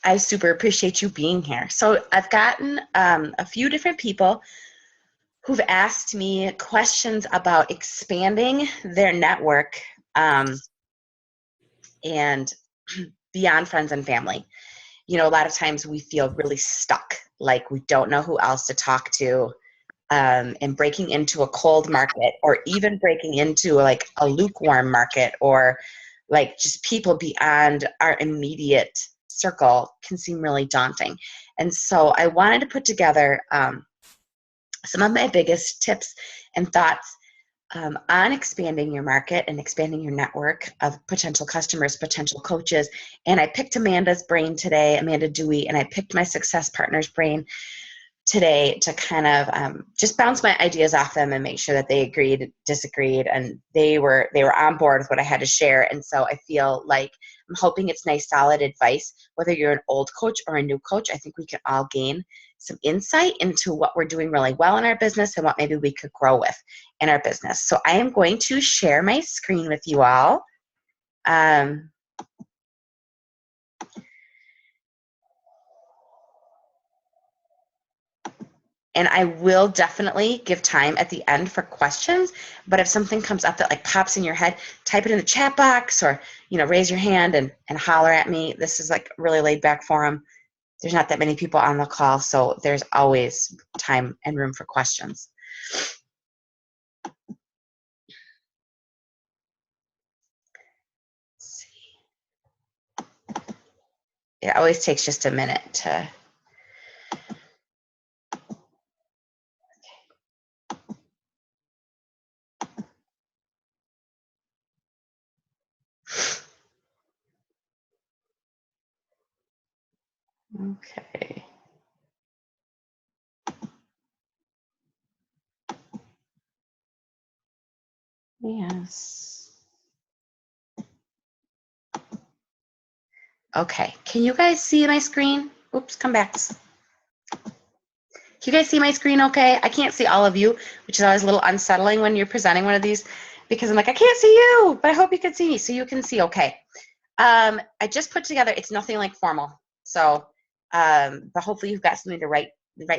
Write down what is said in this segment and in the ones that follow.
I super appreciate you being here. So I've gotten a few different people who've asked me questions about expanding their network and beyond friends and family. You know, a lot of times we feel really stuck, like we don't know who else to talk to, and breaking into a cold market, or even breaking into like a lukewarm market, or like just people beyond our immediate circle can seem really daunting. And so I wanted to put together some of my biggest tips and thoughts on expanding your market and expanding your network of potential customers, potential coaches. And I picked Amanda's brain today, Amanda Dewey, and I picked my success partner's brain today to kind of just bounce my ideas off them and make sure that they agreed, disagreed, and they were on board with what I had to share. And so I feel like I'm hoping it's nice, solid advice. Whether you're an old coach or a new coach, I think we can all gain some insight into what we're doing really well in our business and what maybe we could grow with in our business. So I am going to share my screen with you all. And I will definitely give time at the end for questions. But if something comes up that like pops in your head, type it in the chat box, or, you know, raise your hand and holler at me. This is like a really laid back forum. There's not that many people on the call, so there's always time and room for questions. Let's see. It always takes just a minute to. Okay. Yes. Okay. Can you guys see my screen? Oops, come back. Can you guys see my screen okay? I can't see all of you, which is always a little unsettling when you're presenting one of these, because I'm like, I can't see you, but I hope you can see me, so you can see okay. I just put together, it's nothing like formal. So, but hopefully you've got something to write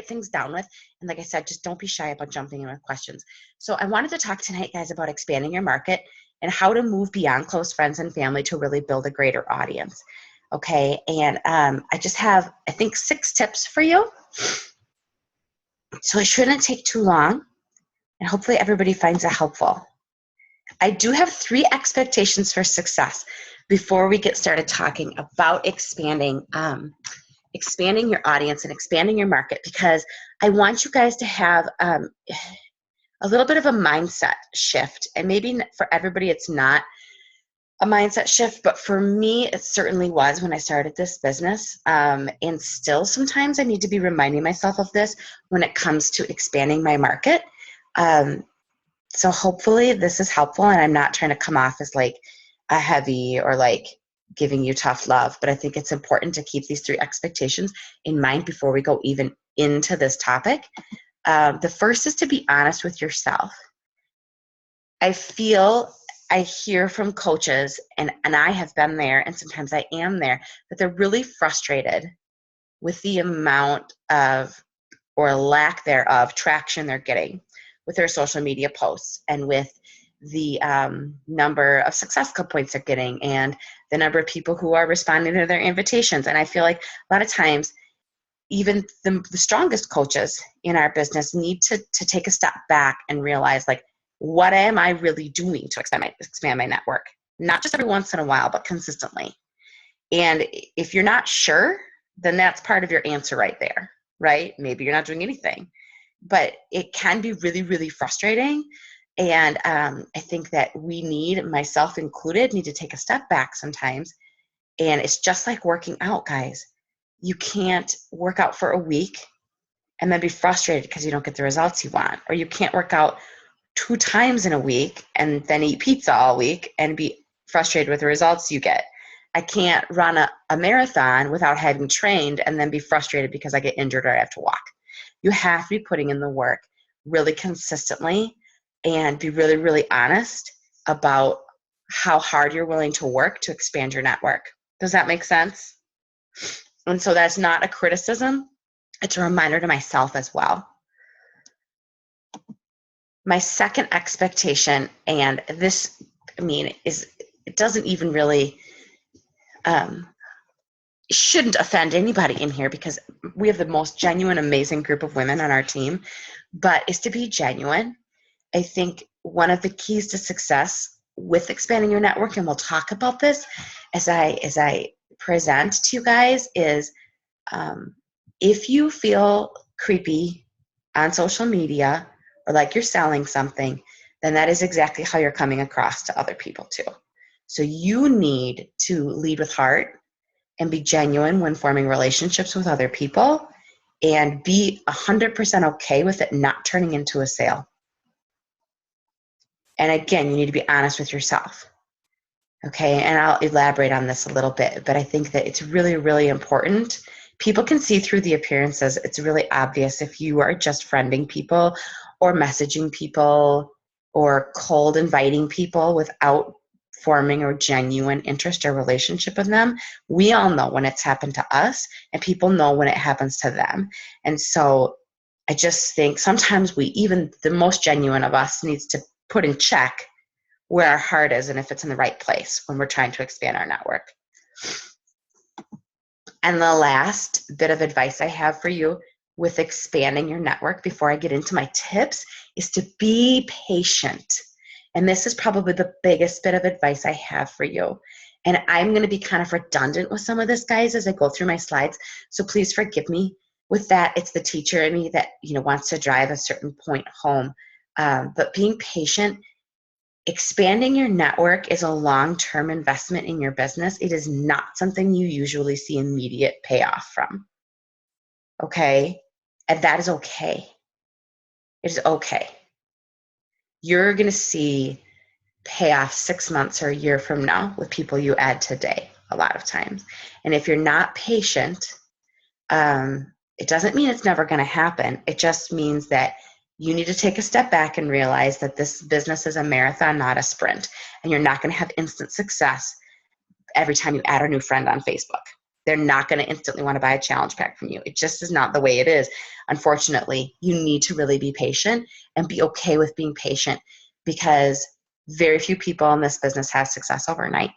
things down with. And like I said, just don't be shy about jumping in with questions. So I wanted to talk tonight, guys, about expanding your market and how to move beyond close friends and family to really build a greater audience. Okay. And I just have, I think, 6 tips for you. So it shouldn't take too long. And hopefully everybody finds it helpful. I do have 3 expectations for success before we get started talking about expanding your audience and expanding your market, because I want you guys to have a little bit of a mindset shift. And maybe for everybody it's not a mindset shift, but for me it certainly was when I started this business. And still sometimes I need to be reminding myself of this when it comes to expanding my market. So hopefully this is helpful, and I'm not trying to come off as like a heavy or like giving you tough love, but I think it's important to keep these 3 expectations in mind before we go even into this topic. The first is to be honest with yourself. I hear from coaches, and I have been there, and sometimes I am there, that they're really frustrated with the amount of, or lack thereof, traction they're getting with their social media posts, and with the number of success club points they're getting, and the number of people who are responding to their invitations. And I feel like a lot of times, even the strongest coaches in our business need to take a step back and realize, like, what am I really doing to expand my network? Not just every once in a while, but consistently. And if you're not sure, then that's part of your answer right there, right? Maybe you're not doing anything. But it can be really, really frustrating. And I think that we need, myself included, need to take a step back sometimes. And it's just like working out, guys. You can't work out for a week and then be frustrated because you don't get the results you want. Or you can't work out 2 times in a week and then eat pizza all week and be frustrated with the results you get. I can't run a marathon without having trained and then be frustrated because I get injured or I have to walk. You have to be putting in the work really consistently and be really, really honest about how hard you're willing to work to expand your network. Does that make sense? And so that's not a criticism. It's a reminder to myself as well. My second expectation, and this, it doesn't even really, shouldn't offend anybody in here because we have the most genuine, amazing group of women on our team, but is to be genuine. I think one of the keys to success with expanding your network, and we'll talk about this as I present to you guys, is if you feel creepy on social media or like you're selling something, then that is exactly how you're coming across to other people too. So you need to lead with heart and be genuine when forming relationships with other people, and be 100% okay with it not turning into a sale. And again, you need to be honest with yourself. Okay, and I'll elaborate on this a little bit, but I think that it's really, really important. People can see through the appearances. It's really obvious if you are just friending people or messaging people or cold inviting people without forming a genuine interest or relationship with them. We all know when it's happened to us, and people know when it happens to them. And so I just think sometimes even the most genuine of us needs to put in check where our heart is and if it's in the right place when we're trying to expand our network. And the last bit of advice I have for you with expanding your network before I get into my tips is to be patient. And this is probably the biggest bit of advice I have for you. And I'm going to be kind of redundant with some of this, guys, as I go through my slides. So please forgive me with that. It's the teacher in me that wants to drive a certain point home. But being patient. Expanding your network is a long-term investment in your business. It is not something you usually see immediate payoff from. Okay? And that is okay. It is okay. You're going to see payoff 6 months or a year from now with people you add today, a lot of times. And if you're not patient, it doesn't mean it's never going to happen. It just means that you need to take a step back and realize that this business is a marathon, not a sprint. And you're not going to have instant success every time you add a new friend on Facebook. They're not going to instantly want to buy a challenge pack from you. It just is not the way it is. Unfortunately, you need to really be patient and be okay with being patient, because very few people in this business have success overnight.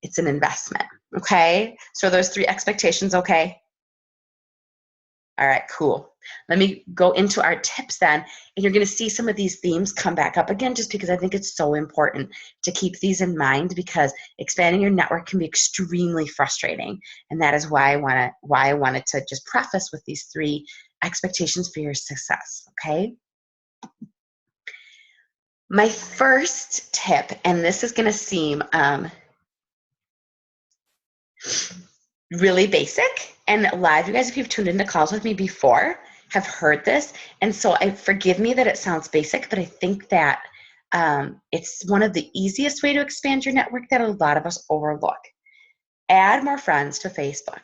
It's an investment. Okay? So those 3 expectations, okay? All right, cool. Let me go into our tips then, and you're going to see some of these themes come back up again, just because I think it's so important to keep these in mind, because expanding your network can be extremely frustrating, and that is why I wanted to just preface with these 3 expectations for your success. Okay. My first tip, and this is going to seem really basic, and a lot of you guys, if you've tuned into calls with me before, have heard this, and so forgive me that it sounds basic, but I think that it's one of the easiest way to expand your network that a lot of us overlook. Add more friends to Facebook.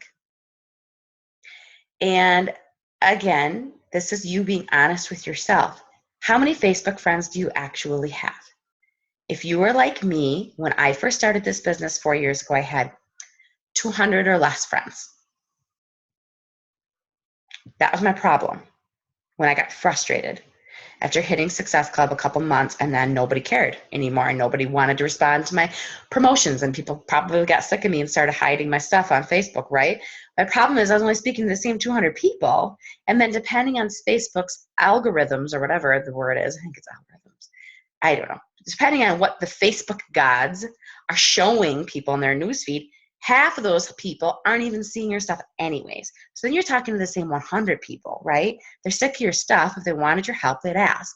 And again, this is you being honest with yourself. How many Facebook friends do you actually have? If you were like me, when I first started this business 4 years ago, I had 200 or less friends. That was my problem when I got frustrated after hitting Success Club a couple months, and then nobody cared anymore and nobody wanted to respond to my promotions, and people probably got sick of me and started hiding my stuff on Facebook, right? My problem is I was only speaking to the same 200 people, and then depending on Facebook's algorithms or whatever the word is, I think it's algorithms, I don't know, depending on what the Facebook gods are showing people in their newsfeed, half of those people aren't even seeing your stuff anyways. So then you're talking to the same 100 people, right? They're sick of your stuff. If they wanted your help, they'd ask.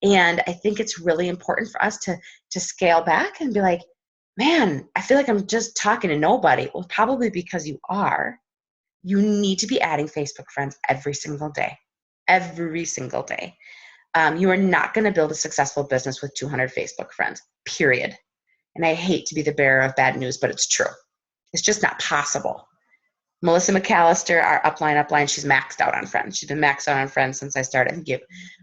And I think it's really important for us to scale back and be like, man, I feel like I'm just talking to nobody. Well, probably because you are. You need to be adding Facebook friends every single day. Every single day. You are not going to build a successful business with 200 Facebook friends, period. And I hate to be the bearer of bad news, but it's true. It's just not possible. Melissa McAllister, our upline, she's maxed out on friends. She's been maxed out on friends since I started. I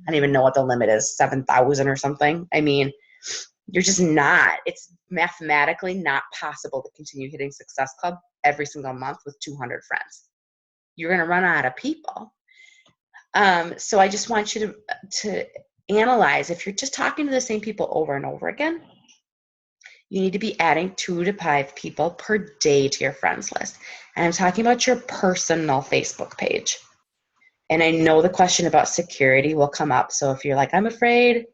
don't even know what the limit is, 7,000 or something. I mean, you're just not. It's mathematically not possible to continue hitting Success Club every single month with 200 friends. you're going to run out of people. So I just want you to analyze, if you're just talking to the same people over and over again, you need to be adding 2 to 5 people per day to your friends list. And I'm talking about your personal Facebook page. And I know the question about security will come up. So if you're like, I'm afraid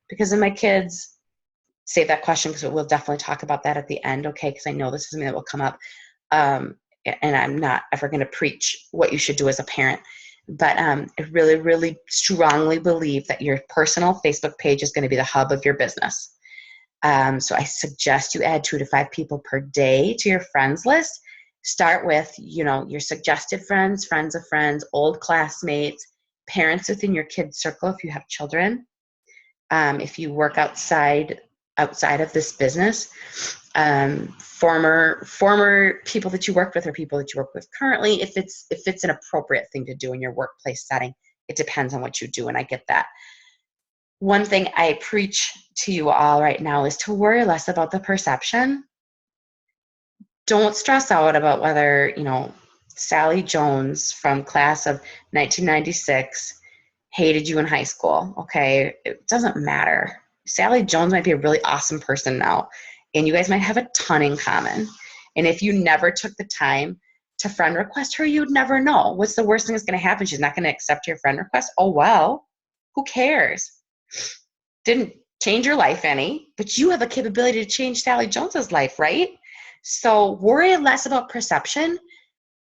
because of my kids, save that question, because we'll definitely talk about that at the end, okay? Because I know this is something that will come up. And I'm not ever going to preach what you should do as a parent. But I really, really strongly believe that your personal Facebook page is going to be the hub of your business. So I suggest you add 2 to 5 people per day to your friends list. Start with, your suggested friends, friends of friends, old classmates, parents within your kids' circle if you have children. If you work outside of this business, former people that you worked with or people that you work with currently, if it's an appropriate thing to do in your workplace setting. It depends on what you do, and I get that. One thing I preach to you all right now is to worry less about the perception. Don't stress out about whether, Sally Jones from class of 1996 hated you in high school, okay? It doesn't matter. Sally Jones might be a really awesome person now, and you guys might have a ton in common. And if you never took the time to friend request her, you'd never know. What's the worst thing that's going to happen? She's not going to accept your friend request? Oh, well, who cares? Didn't change your life any, but you have the capability to change Sally Jones's life, right? So worry less about perception,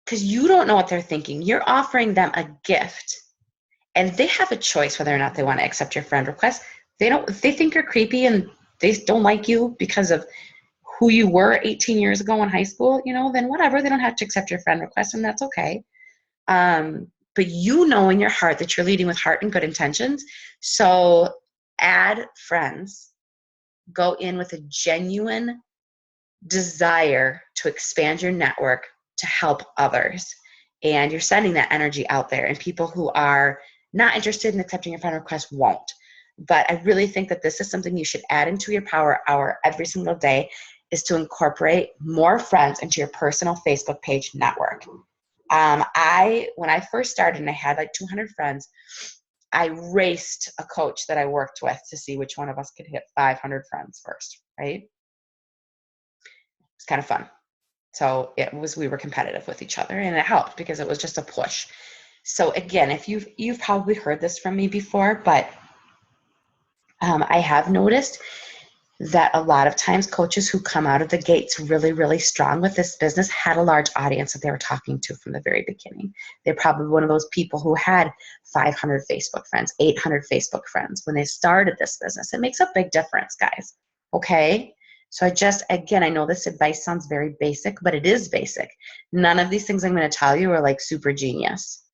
because you don't know what they're thinking. You're offering them a gift, and they have a choice whether or not they want to accept your friend request. If they think you're creepy and they don't like you because of who you were 18 years ago in high school, then whatever, they don't have to accept your friend request, and that's okay. But you know in your heart that you're leading with heart and good intentions. So add friends, go in with a genuine desire to expand your network, to help others. And you're sending that energy out there, and people who are not interested in accepting your friend request won't. But I really think that this is something you should add into your power hour every single day, is to incorporate more friends into your personal Facebook page network. When I first started and I had like 200 friends, I raced a coach that I worked with to see which one of us could hit 500 friends first, right? It's kind of fun. So we were competitive with each other, and it helped because it was just a push. So again, if you've probably heard this from me before, but I have noticed that a lot of times coaches who come out of the gates really, really strong with this business had a large audience that they were talking to from the very beginning. They're probably one of those people who had 500 Facebook friends, 800 Facebook friends when they started this business. It makes a big difference, guys. Okay? So I know this advice sounds very basic, but it is basic. None of these things I'm going to tell you are like super genius.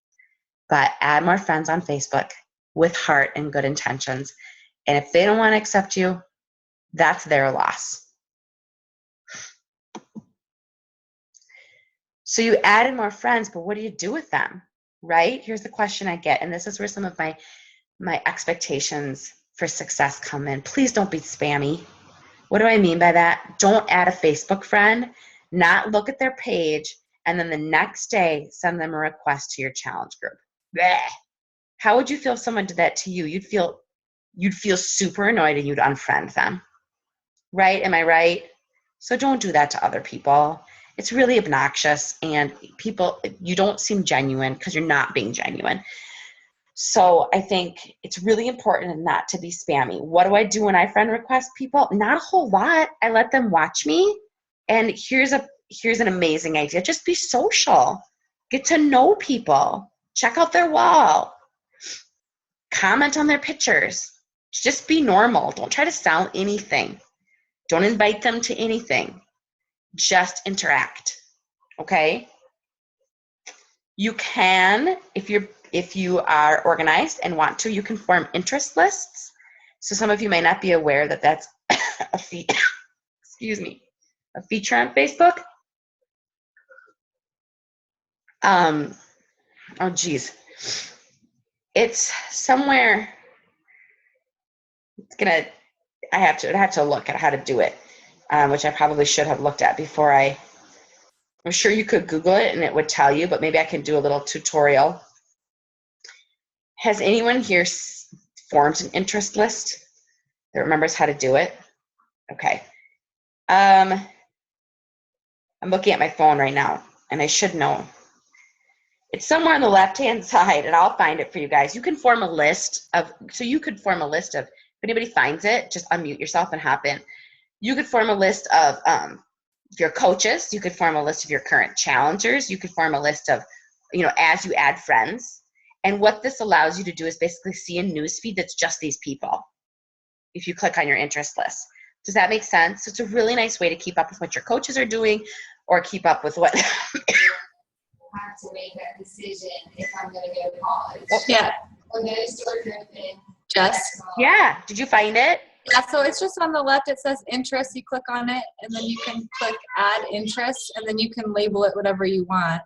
But add more friends on Facebook with heart and good intentions. And if they don't want to accept you, that's their loss. So you added more friends, but what do you do with them, right? Here's the question I get, and this is where some of my expectations for success come in. Please don't be spammy. What do I mean by that? Don't add a Facebook friend, not look at their page, and then the next day send them a request to your challenge group. Blech. How would you feel if someone did that to you? You'd feel super annoyed and you'd unfriend them. Right? Am I right? So don't do that to other people. It's really obnoxious, and you don't seem genuine because you're not being genuine. So I think it's really important not to be spammy. What do I do when I friend request people? Not a whole lot. I let them watch me. And here's an amazing idea. Just be social. Get to know people. Check out their wall. Comment on their pictures. Just be normal. Don't try to sell anything. Don't invite them to anything. Just interact. Okay? You can, if you are organized and want to, you can form interest lists. So some of you may not be aware that that's a feature on Facebook. Oh geez. It's somewhere. I have to look at how to do it, which I probably should have looked at before I I'm sure you could Google it and it would tell you, but maybe I can do a little tutorial. Has anyone here formed an interest list that remembers how to do it? Okay. I'm looking at my phone right now, and I should know. It's somewhere on the left-hand side, and I'll find it for you guys. You can form a list of, if anybody finds it, just unmute yourself and hop in. You could form a list of your coaches. You could form a list of your current challengers. You could form a list of, as you add friends. And what this allows you to do is basically see a newsfeed that's just these people if you click on your interest list. Does that make sense? So it's a really nice way to keep up with what your coaches are doing or keep up with what... have to make that decision if I'm going to go to college. Yeah. Or go to store open. Just. Yeah. Did you find it? Yeah, so it's just on the left. It says interest. You click on it, and then you can click add interest, and then you can label it whatever you want.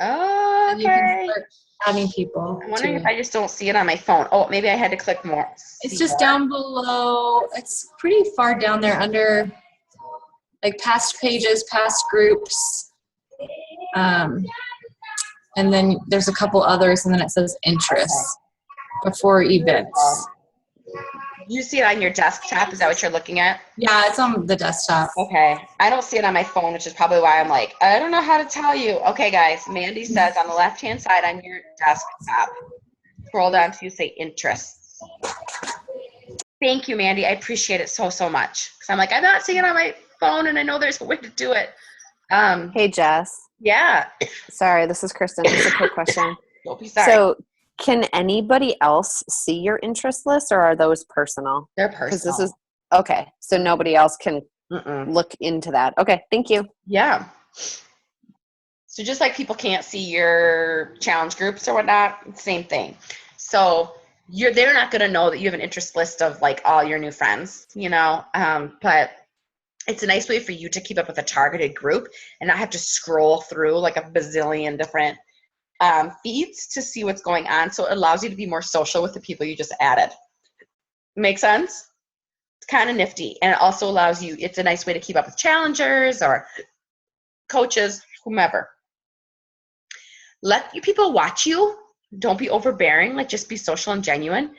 Oh, okay. And you can start adding people. I'm wondering if I just don't see it on my phone. Oh, maybe I had to click more. It's just down below. It's pretty far down there under like past pages, past groups. And then there's a couple others, and then it says interests before events. You see it on your desktop? Is that what you're looking at? Yeah, it's on the desktop. Okay. I don't see it on my phone, which is probably why I'm like, I don't know how to tell you. Okay, guys. Mandy says on the left-hand side on your desktop, scroll down till you say interests. Thank you, Mandy. I appreciate it so, so much. Because I'm like, I'm not seeing it on my phone, and I know there's a way to do it. Hey, Jess. Yeah. Sorry, this is Kristen. Just a quick question. Don't be sorry. So, can anybody else see your interest list, or are those personal? They're Because personal. this is okay. So nobody else can Mm-mm. look into that. Okay, thank you. Yeah. So just like people can't see your challenge groups or whatnot, same thing. So they're not going to know that you have an interest list of like all your new friends, but it's a nice way for you to keep up with a targeted group and not have to scroll through like a bazillion different feeds to see what's going on. So it allows you to be more social with the people you just added. Make sense? It's kind of nifty. And it also allows you, it's a nice way to keep up with challengers or coaches, whomever. Let you people watch you. Don't be overbearing. Like, just be social and genuine.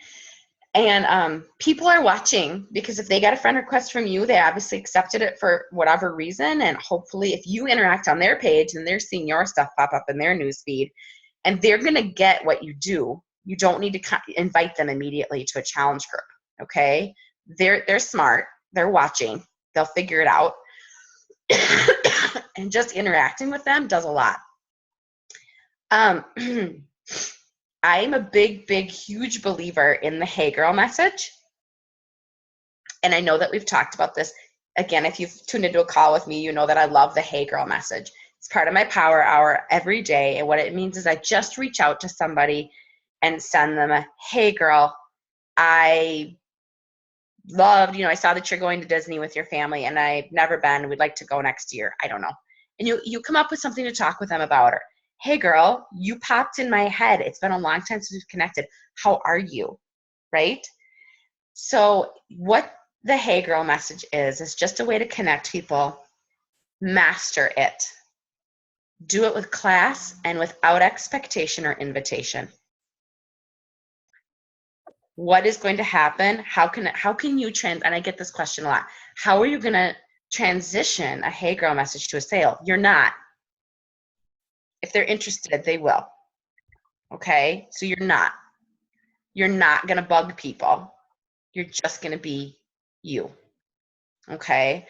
And people are watching because if they got a friend request from you, they obviously accepted it for whatever reason. And hopefully if you interact on their page and they're seeing your stuff pop up in their newsfeed, and they're going to get what you do, you don't need to invite them immediately to a challenge group. Okay? They're smart. They're watching. They'll figure it out. And just interacting with them does a lot. I'm a big, huge believer in the Hey Girl message. And I know that we've talked about this. Again, if you've tuned into a call with me, you know that I love the Hey Girl message. It's part of my power hour every day. And what it means is I just reach out to somebody and send them a, hey girl, I loved, I saw that you're going to Disney with your family and I've never been. We'd like to go next year. I don't know. And you come up with something to talk with them about. Or, hey girl, you popped in my head. It's been a long time since we've connected. How are you? Right? So what the Hey Girl message is just a way to connect people. Master it. Do it with class and without expectation or invitation. What is going to happen? How can you and I get this question a lot. How are you going to transition a Hey Girl message to a sale? You're not. If they're interested, they will. Okay? So you're not. You're not going to bug people. You're just going to be you. Okay?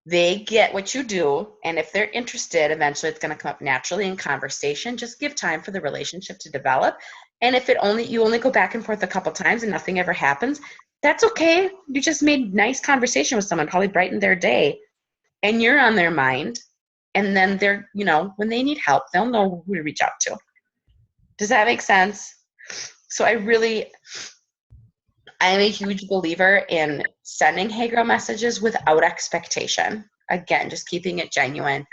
They get what you do, and if they're interested, eventually it's going to come up naturally in conversation. Just give time for the relationship to develop. And if you only go back and forth a couple times and nothing ever happens, that's okay. You just made nice conversation with someone, probably brightened their day, and you're on their mind. And then they're, when they need help, they'll know who to reach out to. Does that make sense? So I am a huge believer in sending Hey Girl messages without expectation. Again, just keeping it genuine,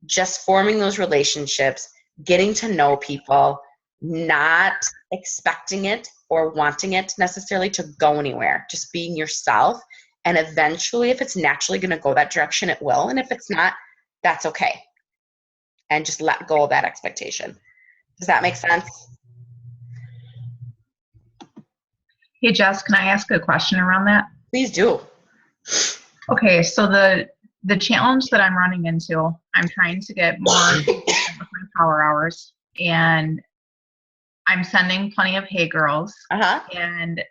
just forming those relationships, getting to know people, not expecting it or wanting it necessarily to go anywhere, just being yourself. And eventually, if it's naturally going to go that direction, it will. And if it's not, that's okay. and just let go of that expectation. Does that make sense? Hey, Jess, can I ask a question around that? Please do. Okay, so the challenge that I'm running into, I'm trying to get more with my power hours, and I'm sending plenty of Hey Girls. Uh-huh. And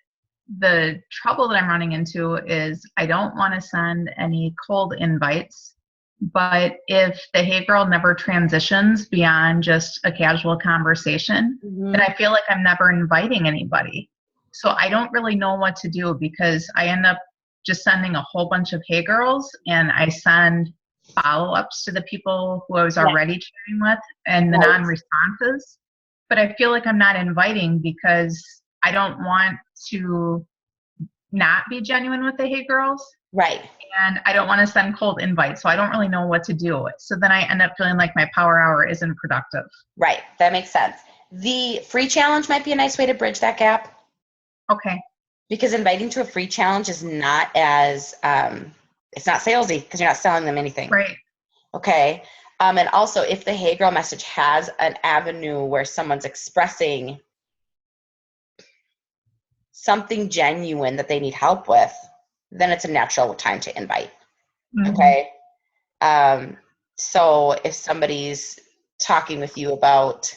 the trouble that I'm running into is I don't want to send any cold invites, but if the Hey Girl never transitions beyond just a casual conversation, then I feel like I'm never inviting anybody. So I don't really know what to do, because I end up just sending a whole bunch of Hey Girls, and I send follow-ups to the people who I was already chatting with and the non-responses. But I feel like I'm not inviting because I don't want to not be genuine with the Hey Girls. Right. And I don't want to send cold invites. So I don't really know what to do. So then I end up feeling like my power hour isn't productive. Right. That makes sense. The free challenge might be a nice way to bridge that gap. Okay. Because inviting to a free challenge is not as, it's not salesy because you're not selling them anything. Right. Okay. And also, if the Hey Girl message has an avenue where someone's expressing something genuine that they need help with, then it's a natural time to invite. Mm-hmm. Okay. So if somebody's talking with you about,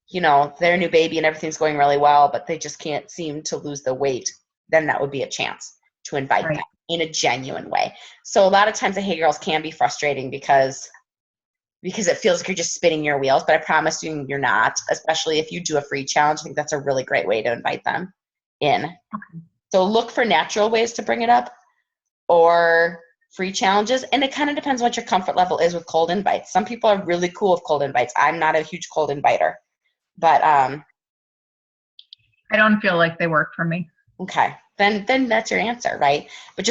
you know, their new baby and everything's going really well, but they just can't seem to lose the weight, then that would be a chance to invite them in a genuine way. So a lot of times the Hey Girls can be frustrating because it feels like you're just spinning your wheels, but I promise you you're not, especially if you do a free challenge. I think that's a really great way to invite them in. Okay. So look for natural ways to bring it up or free challenges. And it kind of depends what your comfort level is with cold invites. Some people are really cool with cold invites. I'm not a huge cold inviter, but I don't feel like they work for me. Okay. Then that's your answer, right? But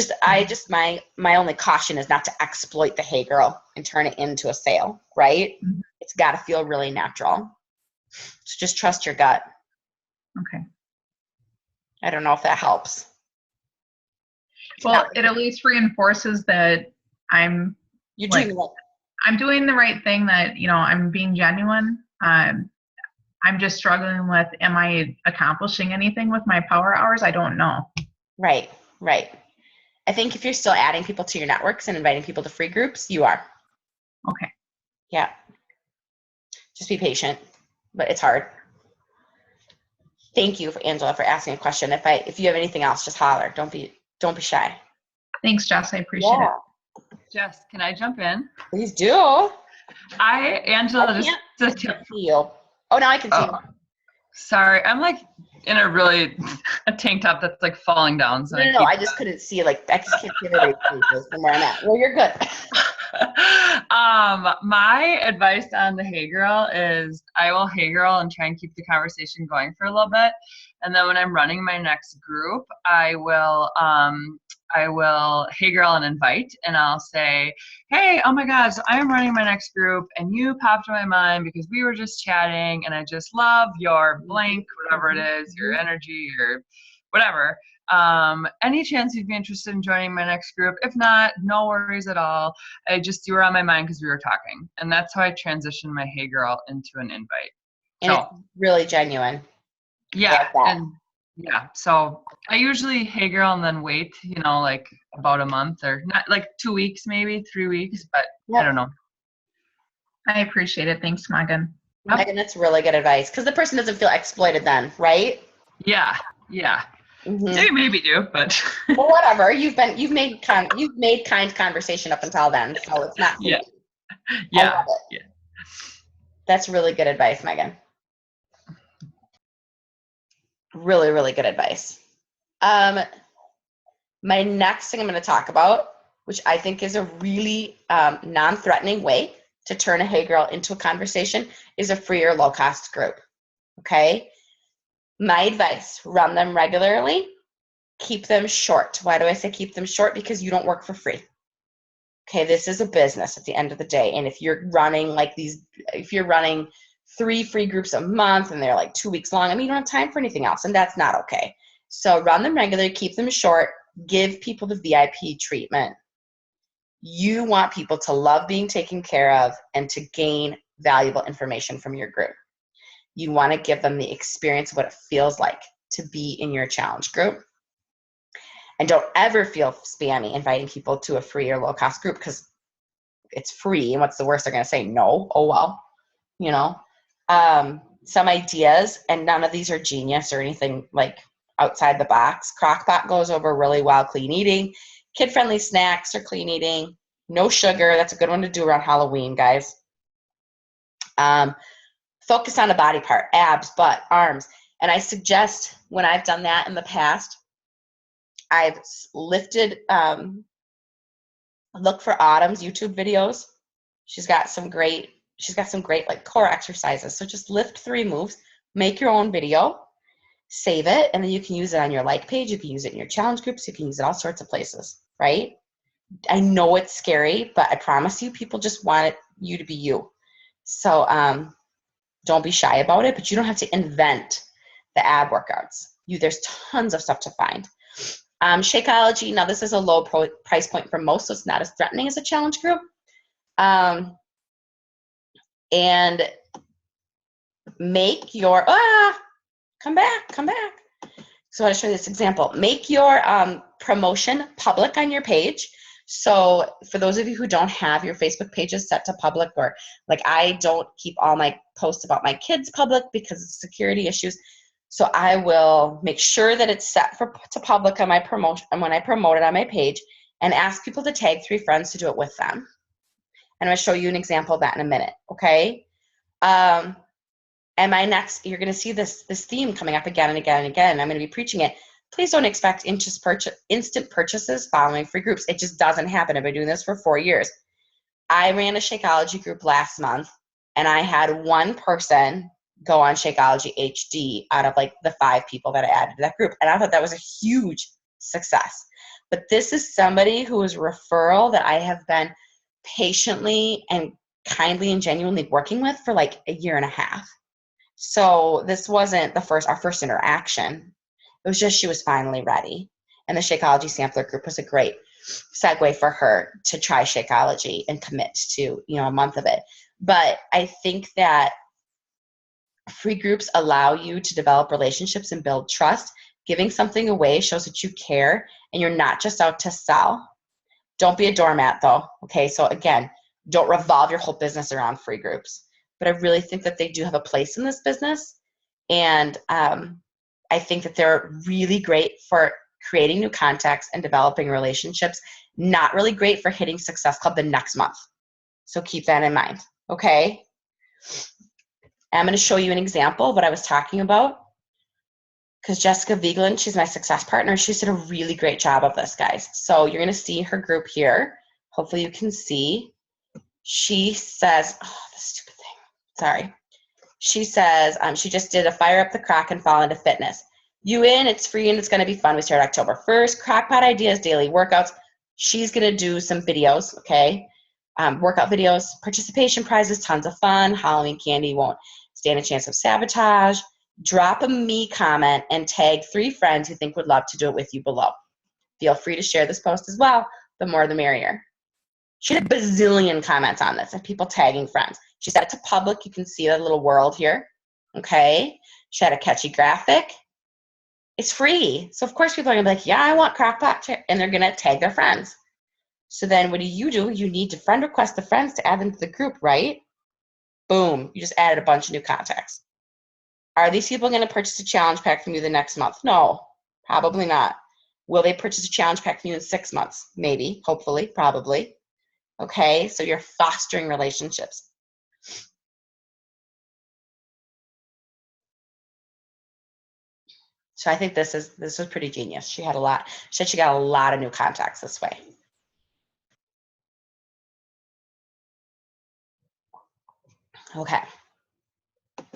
my only caution is not to exploit the Hey Girl and turn it into a sale, right? Mm-hmm. It's got to feel really natural. So just trust your gut. Okay. I don't know if that helps. Well, it at least reinforces that I'm doing the right thing, that, you know, I'm being genuine. I'm just struggling with, am I accomplishing anything with my power hours? I don't know. Right. I think if you're still adding people to your networks and inviting people to free groups, you are. Okay. Yeah. Just be patient, but it's hard. Thank you, Angela, for asking a question. If you have anything else, just holler. Don't be shy. Thanks, Jess. I appreciate it. Jess, can I jump in? Please do. Angela, just see you. Oh, now I can see you. Sorry, I'm like in a tank top that's like falling down. So no, I just couldn't see. I just can't see everybody's faces from where I'm at. Well, you're good. My advice on the Hey Girl is I will Hey Girl and try and keep the conversation going for a little bit. And then when I'm running my next group, I will Hey Girl and invite, and I'll say, hey, oh my God, so I'm running my next group and you popped in my mind because we were just chatting and I just love your blank, whatever it is, your energy, your whatever. Any chance you'd be interested in joining my next group? If not, no worries at all. You were on my mind because we were talking. And that's how I transitioned my Hey Girl into an invite. And it's really genuine. Yeah. And yeah. So I usually Hey Girl and then wait, like about a month, or not, like 2 weeks, maybe 3 weeks, but I don't know. I appreciate it. Thanks, Megan. Megan, that's really good advice, because the person doesn't feel exploited then, right? Yeah. Mm-hmm. They maybe do, but well, whatever. You've made kind conversation up until then, so it's not. Yeah. That's really good advice, Megan. Really, really good advice. My next thing I'm going to talk about, which I think is a really non-threatening way to turn a Hey Girl into a conversation, is a free or low-cost group. Okay? My advice, run them regularly. Keep them short. Why do I say keep them short? Because you don't work for free. Okay, this is a business at the end of the day. And if you're running if you're running 3 free groups a month and they're like 2 weeks long, you don't have time for anything else, and that's not okay. So run them regularly, keep them short, give people the VIP treatment. You want people to love being taken care of and to gain valuable information from your group. You want to give them the experience of what it feels like to be in your challenge group. And don't ever feel spammy inviting people to a free or low-cost group, because it's free, and what's the worst they're going to say? No. Oh, well, you know. Some ideas, and none of these are genius or anything like outside the box. Crock-Pot goes over really well. Clean eating. Kid-friendly snacks or clean eating. No sugar. That's a good one to do around Halloween, guys. Focus on a body part, abs, butt, arms. And I suggest, when I've done that in the past, I've lifted, look for Autumn's YouTube videos. She's got some great like core exercises. So just lift 3 moves, make your own video, save it, and then you can use it on your like page. You can use it in your challenge groups. You can use it all sorts of places, right? I know it's scary, but I promise you, people just want you to be you. So don't be shy about it, but you don't have to invent the ab workouts. There's tons of stuff to find. Shakeology, now this is a low price point for most, so it's not as threatening as a challenge group. And make your, come back. So I want to show you this example. Make your promotion public on your page. So for those of you who don't have your Facebook pages set to public, or like I don't keep all my posts about my kids public because of security issues. So I will make sure that it's set to public on my promotion, and when I promote it on my page, and ask people to tag 3 friends to do it with them. And I'm going to show you an example of that in a minute, okay? And you're going to see this theme coming up again and again and again. I'm going to be preaching it. Please don't expect instant purchases following free groups. It just doesn't happen. I've been doing this for 4 years. I ran a Shakeology group last month, and I had 1 person go on Shakeology HD out of like the 5 people that I added to that group. And I thought that was a huge success. But this is somebody who is a referral that I have been patiently and kindly and genuinely working with for like a year and a half. So this wasn't our first interaction. It was just she was finally ready. And the Shakeology sampler group was a great segue for her to try Shakeology and commit to, a month of it. But I think that free groups allow you to develop relationships and build trust. Giving something away shows that you care and you're not just out to sell. Don't be a doormat though, okay? So again, don't revolve your whole business around free groups. But I really think that they do have a place in this business. And I think that they're really great for creating new contacts and developing relationships. Not really great for hitting Success Club the next month. So keep that in mind, okay? I'm going to show you an example of what I was talking about, because Jessica Vigeland, she's my success partner. She's did a really great job of this, guys. So you're going to see her group here. Hopefully you can see. She says, the stupid thing. Sorry. She says she just did a Fire Up the Crock and Fall into Fitness. You in, it's free, and it's going to be fun. We start October 1st. Crock-Pot ideas, daily workouts. She's going to do some videos, okay? Workout videos, participation prizes, tons of fun. Halloween candy won't stand a chance of sabotage. Drop a me comment and tag 3 friends who think would love to do it with you below. Feel free to share this post as well. The more the merrier. She had a bazillion comments on this and people tagging friends. She set it to public. You can see that little world here. Okay. She had a catchy graphic. It's free. So of course people are going to be like, yeah, I want Crock-Pot. And they're going to tag their friends. So then what do? You need to friend request the friends to add them to the group, right? Boom. You just added a bunch of new contacts. Are these people going to purchase a challenge pack from you the next month? No, probably not. Will they purchase a challenge pack from you in 6 months? Maybe, hopefully, probably. Okay, so you're fostering relationships. So I think this was pretty genius. She got a lot of new contacts this way. Okay,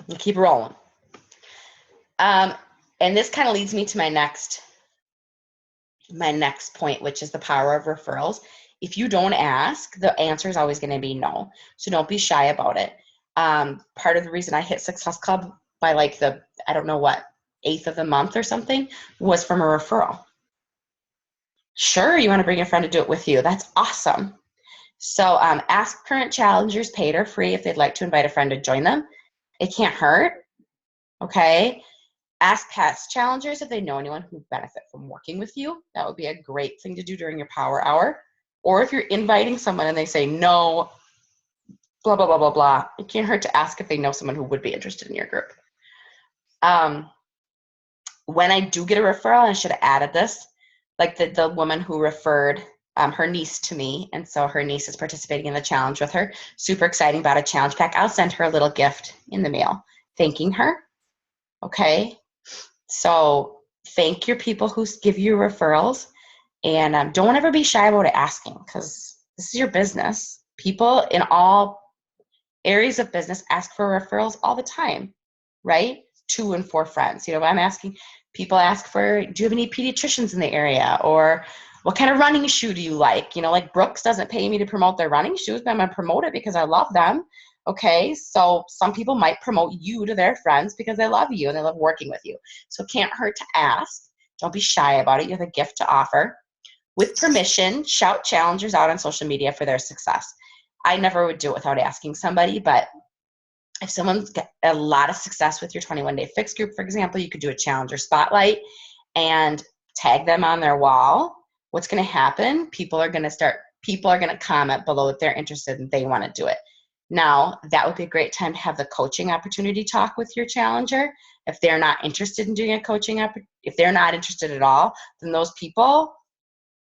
we'll keep rolling. And this kind of leads me to my next point, which is the power of referrals. If you don't ask, the answer is always going to be no. So don't be shy about it. Part of the reason I hit Success Club by like the, 8th of the month or something, was from a referral. Sure, you want to bring a friend to do it with you. That's awesome. So ask current challengers, paid or free, if they'd like to invite a friend to join them. It can't hurt, okay? Ask past challengers if they know anyone who would benefit from working with you. That would be a great thing to do during your power hour. Or if you're inviting someone and they say no, blah, blah, blah, blah, blah, it can't hurt to ask if they know someone who would be interested in your group. When I do get a referral, and I should have added this, like the woman who referred her niece to me, and so her niece is participating in the challenge with her. Super exciting about a challenge pack. I'll send her a little gift in the mail thanking her, okay? So thank your people who give you referrals, and don't ever be shy about asking, because this is your business. People in all areas of business ask for referrals all the time, right? 2 and 4 friends. You know, I'm asking, people ask for, do you have any pediatricians in the area? Or what kind of running shoe do you like? You know, like Brooks doesn't pay me to promote their running shoes, but I'm going to promote it because I love them. Okay, so some people might promote you to their friends because they love you and they love working with you. So it can't hurt to ask. Don't be shy about it. You have a gift to offer. With permission, shout challengers out on social media for their success. I never would do it without asking somebody, but if someone's got a lot of success with your 21-day fix group, for example, you could do a challenger spotlight and tag them on their wall. What's going to happen? People are going to comment below if they're interested and they want to do it. Now, that would be a great time to have the coaching opportunity talk with your challenger. If they're not interested in doing a coaching, if they're not interested at all, then those people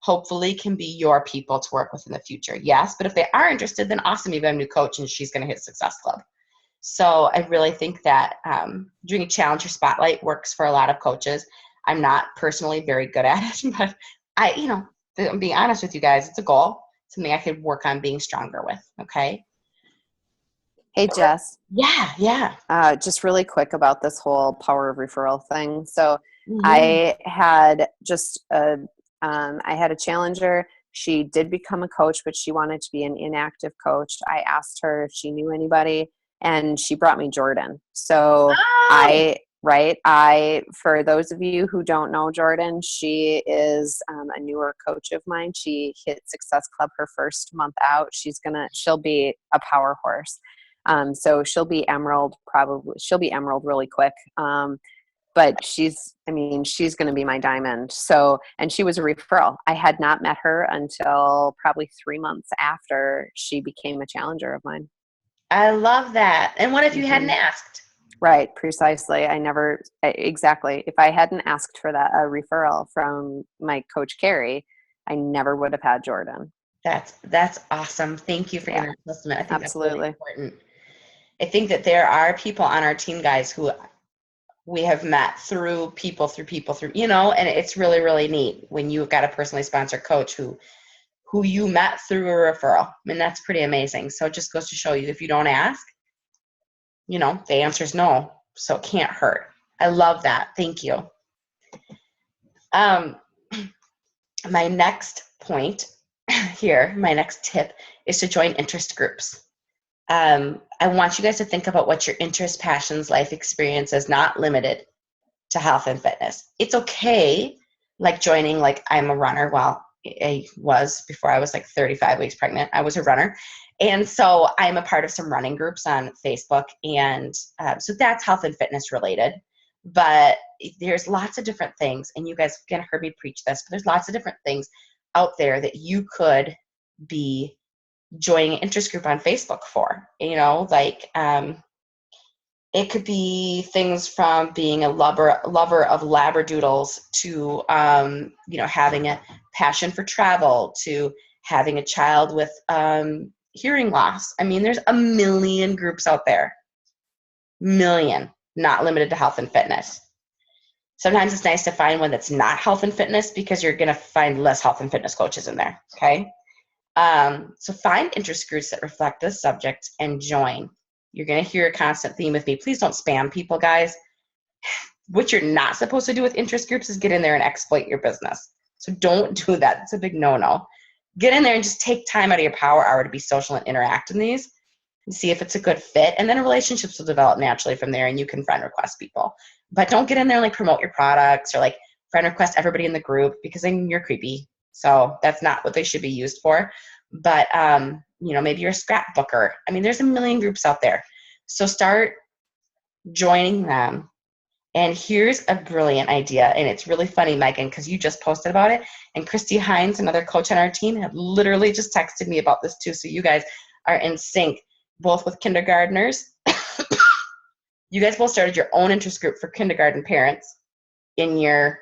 hopefully can be your people to work with in the future. Yes, but if they are interested, then awesome, you've got a new coach and she's going to hit Success Club. So I really think that doing a challenger spotlight works for a lot of coaches. I'm not personally very good at it, but I'm being honest with you guys, it's a goal, something I could work on being stronger with, okay? Hey, Jess. Yeah. Just really quick about this whole power of referral thing. So Mm-hmm. I had I had a challenger. She did become a coach, but she wanted to be an inactive coach. I asked her if she knew anybody, and she brought me Jordan. So for those of you who don't know Jordan, she is a newer coach of mine. She hit Success Club her first month out. She'll be a power horse. So she'll be emerald really quick. But she's going to be my diamond. So, and she was a referral. I had not met her until probably 3 months after she became a challenger of mine. I love that. And what if you hadn't asked? Right, precisely. Exactly. If I hadn't asked for that referral from my coach, Carrie, I never would have had Jordan. That's awesome. Thank you for giving us a testament. I think Absolutely. That's really important. I think that there are people on our team, guys, who we have met through people, and it's really, really neat when you've got a personally sponsored coach who you met through a referral. I mean, that's pretty amazing. So it just goes to show you, if you don't ask, the answer is no. So it can't hurt. I love that. Thank you. My next point here, my next tip is to join interest groups. I want you guys to think about what your interests, passions, life experience is, not limited to health and fitness. It's okay, like joining, like I'm a runner. Well, I was before I was like 35 weeks pregnant. I was a runner. And so I'm a part of some running groups on Facebook. And so that's health and fitness related. But there's lots of different things. And you guys have heard me preach this, but there's lots of different things out there that you could be joining an interest group on Facebook for, it could be things from being a lover of labradoodles to, having a passion for travel, to having a child with hearing loss. I mean, there's a million groups out there, not limited to health and fitness. Sometimes it's nice to find one that's not health and fitness because you're going to find less health and fitness coaches in there. Okay. So find interest groups that reflect this subject and join. You're going to hear a constant theme with me. Please don't spam people, guys. What you're not supposed to do with interest groups is get in there and exploit your business. So don't do that. It's a big no-no. Get in there and just take time out of your power hour to be social and interact in these and see if it's a good fit. And then relationships will develop naturally from there, and you can friend request people. But don't get in there and promote your products or friend request everybody in the group, because then you're creepy. So that's not what they should be used for. but maybe you're a scrapbooker. I mean, there's a million groups out there. So start joining them. And here's a brilliant idea, and it's really funny, Megan, because you just posted about it, and Christy Hines, another coach on our team, had literally just texted me about this too, so you guys are in sync, both with kindergartners. You guys both started your own interest group for kindergarten parents in your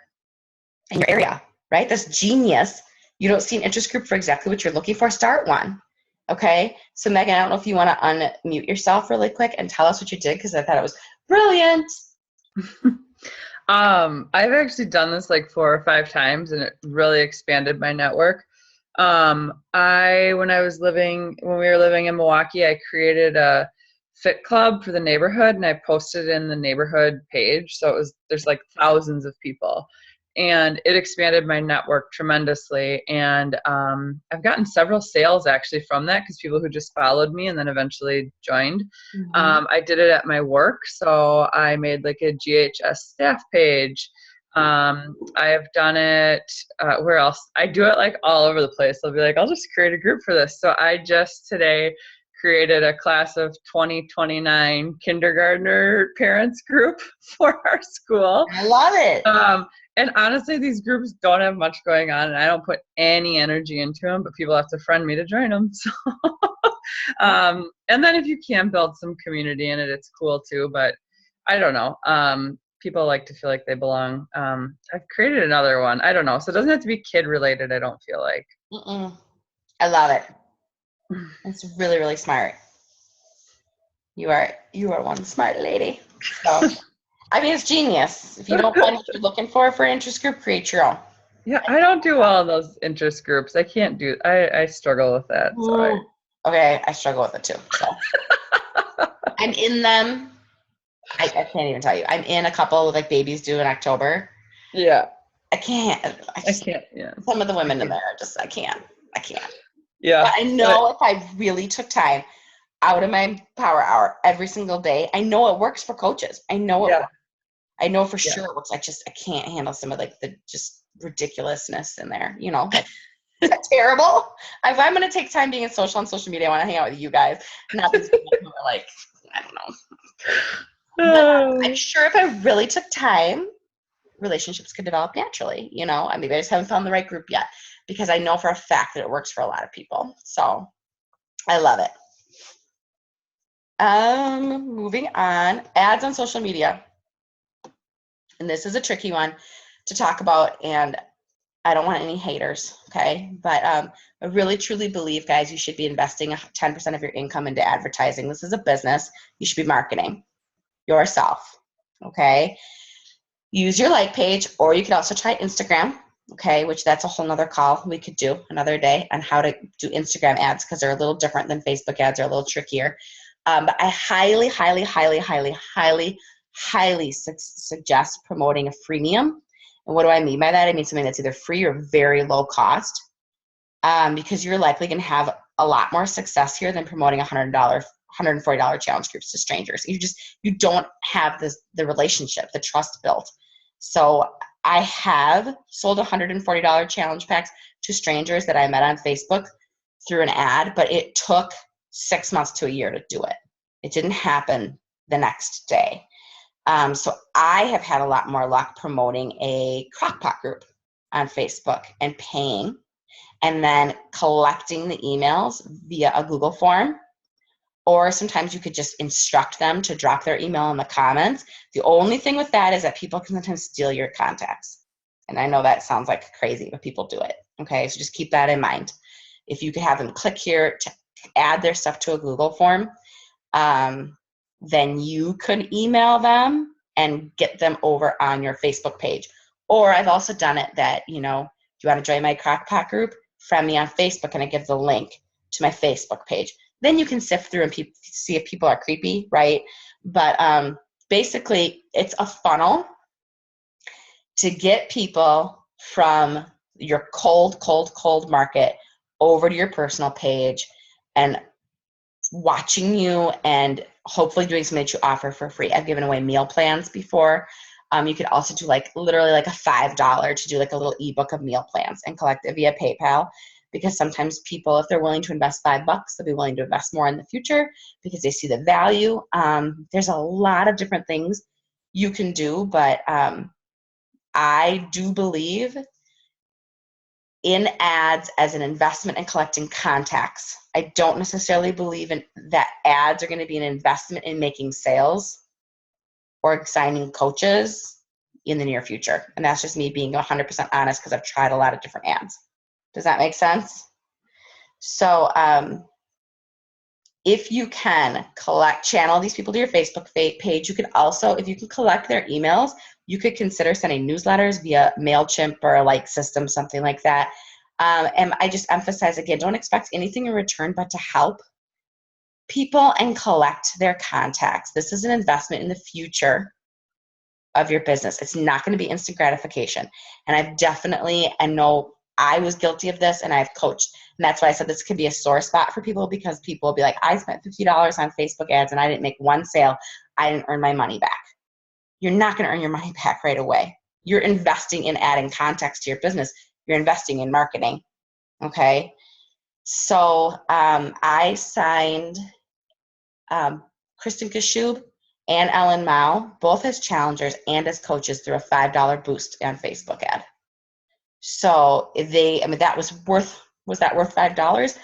area, right? That's genius. You don't see an interest group for exactly what you're looking for, start one. Okay, so Megan, I don't know if you want to unmute yourself really quick and tell us what you did, because I thought it was brilliant. I've actually done this like 4 or 5 times, and it really expanded my network. When we were living in Milwaukee, I created a fit club for the neighborhood, and I posted in the neighborhood page. So there's like thousands of people, and it expanded my network tremendously. And I've gotten several sales actually from that, because people who just followed me and then eventually joined. I did it at my work, so I made like a GHS staff page. I have done it where else? I do it like all over the place. I'll be like, I'll just create a group for this. So I just today created a class of 2029 kindergartner parents group for our school. I love it. And honestly, these groups don't have much going on, and I don't put any energy into them, but people have to friend me to join them. So, and then if you can build some community in it, it's cool too. But I don't know. People like to feel like they belong. I've created another one. I don't know. So it doesn't have to be kid related, I don't feel like. I love it. It's really, really smart. You are one smart lady. So, I mean, it's genius. If you don't find what you're looking for an interest group, create your own. Yeah, I don't do all those interest groups. I can't do. I struggle with that. So Okay, I struggle with it too. So. I'm in them. I can't even tell you. I'm in a couple of like babies due in October. Yeah. I can't. I can't. Yeah. Some of the women in there, I can't. Yeah. But I know if I really took time out of my power hour every single day, I know it works for coaches. I know it works. I know for sure it works. I can't handle some of like the just ridiculousness in there, Is that terrible? If I'm going to take time being on social media, I want to hang out with you guys, not these people who are like, I don't know. But I'm sure if I really took time, relationships could develop naturally, Maybe I just haven't found the right group yet, because I know for a fact that it works for a lot of people. So I love it. Moving on, ads on social media. And this is a tricky one to talk about, and I don't want any haters, okay? But I really, truly believe, guys, you should be investing 10% of your income into advertising. This is a business. You should be marketing yourself, okay? Use your like page, or you could also try Instagram, okay, which that's a whole nother call we could do another day on how to do Instagram ads, because they're a little different than Facebook ads. They're a little trickier. But I highly, highly, highly, highly, highly, highly suggest promoting a freemium. And what do I mean by that? I mean something that's either free or very low cost, because you're likely going to have a lot more success here than promoting $100, $140 challenge groups to strangers. You don't have the relationship, the trust built. So I have sold $140 challenge packs to strangers that I met on Facebook through an ad, but it took 6 months to a year to do it. It didn't happen the next day. So I have had a lot more luck promoting a Crock-Pot group on Facebook and paying, and then collecting the emails via a Google form. Or sometimes you could just instruct them to drop their email in the comments. The only thing with that is that people can sometimes steal your contacts. And I know that sounds like crazy, but people do it. Okay, so just keep that in mind. If you could have them click here to add their stuff to a Google form, then you could email them and get them over on your Facebook page. Or I've also done it that, do you want to join my Crock-Pot group? Friend me on Facebook, and I give the link to my Facebook page. Then you can sift through and see if people are creepy, right? But basically, it's a funnel to get people from your cold market over to your personal page and watching you, and hopefully doing something that you offer for free. I've given away meal plans before. You could also do literally a $5 to do a little ebook of meal plans and collect it via PayPal. because sometimes people, if they're willing to invest $5, they'll be willing to invest more in the future because they see the value. There's a lot of different things you can do, but I do believe in ads as an investment in collecting contacts. I don't necessarily believe in that ads are going to be an investment in making sales or signing coaches in the near future. And that's just me being 100% honest because I've tried a lot of different ads. Does that make sense? So if you can channel these people to your Facebook page, you could also, if you can collect their emails, you could consider sending newsletters via MailChimp or a like system, something like that. And I just emphasize again, don't expect anything in return but to help people and collect their contacts. This is an investment in the future of your business. It's not going to be instant gratification. And I know I was guilty of this, and I've coached. And that's why I said this could be a sore spot for people, because people will be like, I spent $50 on Facebook ads and I didn't make one sale. I didn't earn my money back. You're not going to earn your money back right away. You're investing in adding context to your business. You're investing in marketing. Okay. So I signed Kristen Kashub and Ellen Mao, both as challengers and as coaches, through a $5 boost on Facebook ad. So that was that worth $5?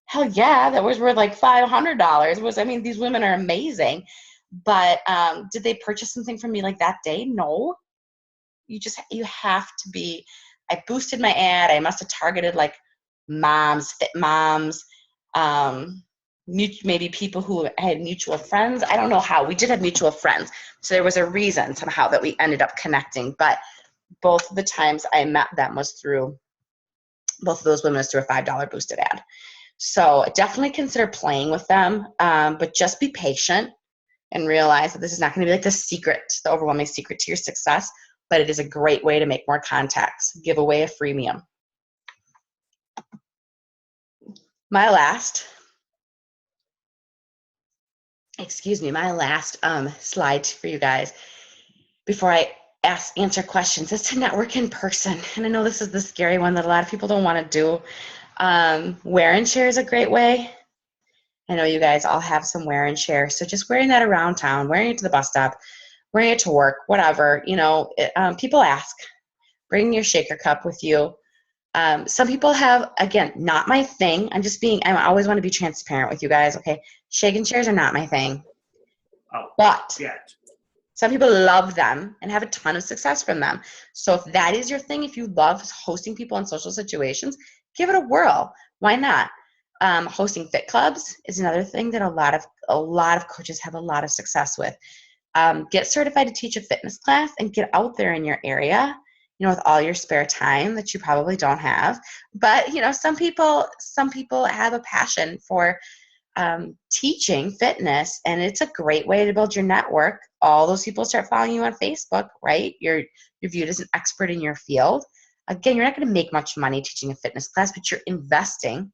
Hell yeah, that was worth like $500. These women are amazing. But did they purchase something from me like that day? No. You have to be, I boosted my ad. I must have targeted like moms, fit moms, maybe people who had mutual friends. I don't know how. We did have mutual friends. So there was a reason somehow that we ended up connecting. But both of the times I met them both of those women was through a $5 boosted ad. So definitely consider playing with them, but just be patient and realize that this is not going to be like the overwhelming secret to your success, but it is a great way to make more contacts. Give away a freemium. My last slide for you guys before I answer questions is to network in person. And I know this is the scary one that a lot of people don't want to do. Wear and share is a great way. I know you guys all have some wear and share. So just wearing that around town, wearing it to the bus stop, wearing it to work, whatever, people ask. Bring your shaker cup with you. Some people have, again, not my thing. I always want to be transparent with you guys. Okay. Shake and shares are not my thing. But some people love them and have a ton of success from them. So if that is your thing, if you love hosting people in social situations, give it a whirl. Why not? Hosting fit clubs is another thing that a lot of coaches have a lot of success with. Get certified to teach a fitness class and get out there in your area, with all your spare time that you probably don't have. But, some people have a passion for teaching fitness, and it's a great way to build your network. All those people start following you on Facebook, right? You're viewed as an expert in your field. Again, you're not going to make much money teaching a fitness class, but you're investing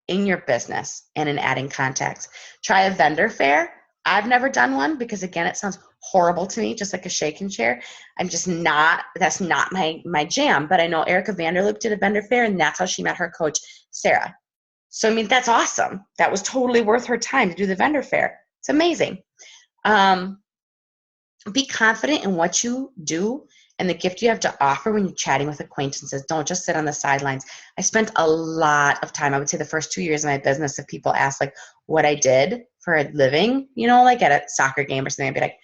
in your business and in adding contacts. Try a vendor fair. I've never done one because, again, it sounds horrible to me, just like a shake and share. That's not my jam. But I know Erica Vanderloop did a vendor fair, and that's how she met her coach, Sarah. So, that's awesome. That was totally worth her time to do the vendor fair. It's amazing. Be confident in what you do and the gift you have to offer when you're chatting with acquaintances. Don't just sit on the sidelines. I spent a lot of time, I would say the first 2 years of my business, if people asked like what I did for a living, like at a soccer game or something, I'd be like,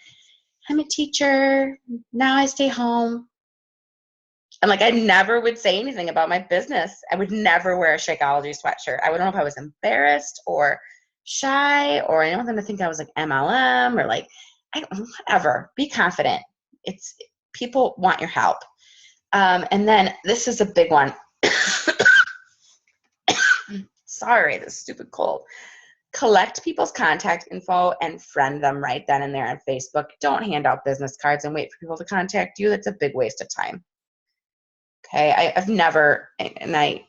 I'm a teacher. Now I stay home. And like, I never would say anything about my business. I would never wear a Shakeology sweatshirt. I wouldn't know if I was embarrassed or shy, or I don't want them to think I was like MLM or like, whatever. Be confident. People want your help. And then this is a big one. Sorry, this stupid cold. Collect people's contact info and friend them right then and there on Facebook. Don't hand out business cards and wait for people to contact you. That's a big waste of time. Okay, I've never, and I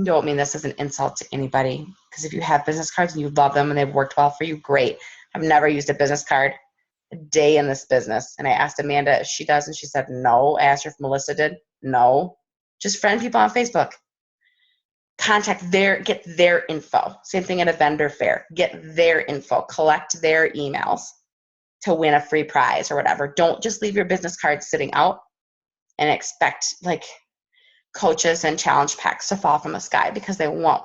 don't mean this as an insult to anybody, because if you have business cards and you love them and they've worked well for you, great. I've never used a business card a day in this business. And I asked Amanda if she does, and she said no. I asked her if Melissa did. No. Just friend people on Facebook. get their info. Same thing at a vendor fair. Get their info. Collect their emails to win a free prize or whatever. Don't just leave your business cards sitting out and expect like coaches and challenge packs to fall from the sky, because they won't.